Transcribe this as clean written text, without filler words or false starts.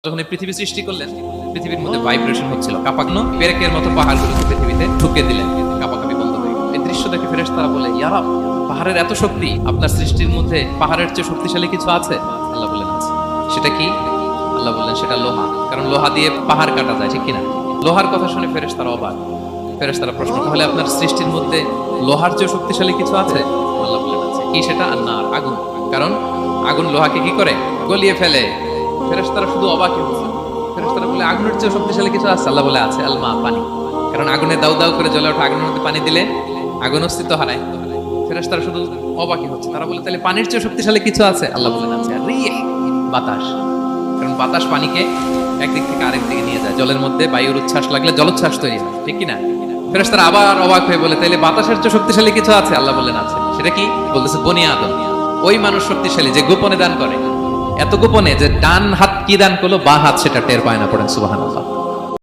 যখন এই পৃথিবী সৃষ্টি করলেন, পৃথিবীর মধ্যে ভাইব্রেশন হচ্ছিল, কাঁপানো পেরেকের মতো পাহাড়গুলোকে পৃথিবীতে ঢুকে দিলেন, কাঁপাকাঁপি বন্ধ হয়ে গেল। এই দৃশ্য দেখে ফেরেশতারা বলে, ইয়া রাব, পাহাড়ের এত শক্তি, আপনার সৃষ্টির মধ্যে পাহাড়ের চেয়ে শক্তিশালী কিছু আছে? আল্লাহ বললেন আছে। সেটা কি? আল্লাহ বললেন সেটা লোহা, কারণ লোহা দিয়ে পাহাড় কাটা যায়, ঠিক কিনা? লোহার কথা শুনে ফেরেশতারা অবাক। ফেরেশতারা প্রশ্ন, তাহলে আপনার সৃষ্টির মধ্যে লোহার চেয়ে শক্তিশালী কিছু আছে? আল্লাহ বললেন আছে। কি সেটা? আন্নার, আগুন। কারণ আগুন লোহাকে কি করে? গলিয়ে ফেলে। ফেরেশতারা শুধু অবাকই হচ্ছে। ফেরেশতারা বলে, আগুনের চেয়ে শক্তিশালী কিছু আছে? আল্লাহ বলে আছে, আলমা, পানি। কারণ আগুনে দাউ দাউ করে জ্বলে ওঠা আগুনের মধ্যে পানি দিলে আগুন অস্তিত্ব হারায়। ফেরেশতারা শুধু অবাকই হচ্ছে। তারা বলে, তাহলে পানির চেয়ে শক্তিশালী কিছু আছে? আল্লাহ বলেন আছে, রিহ, বাতাস। কারণ বাতাস পানিকে একদিক থেকে আরেক দিকে নিয়ে যায়। জলের মধ্যে বায়ুর উচ্ছ্বাস লাগলে জলোচ্ছ্বাস তৈরি হয়, ঠিক কিনা? ফেরেশতারা আবার অবাক হয়ে বলে, তাহলে বাতাসের চেয়ে শক্তিশালী কিছু আছে? আল্লাহ বলেন আছে। সেটা কি? বলতেছে বনি আদম। ওই মানুষ শক্তিশালী যে গোপনে দান করে, এত গোপনে যে ডান হাত কি দান করলো, বাঁ হাত সেটা টের পায় না। পড়েন সুবহানাল্লাহ।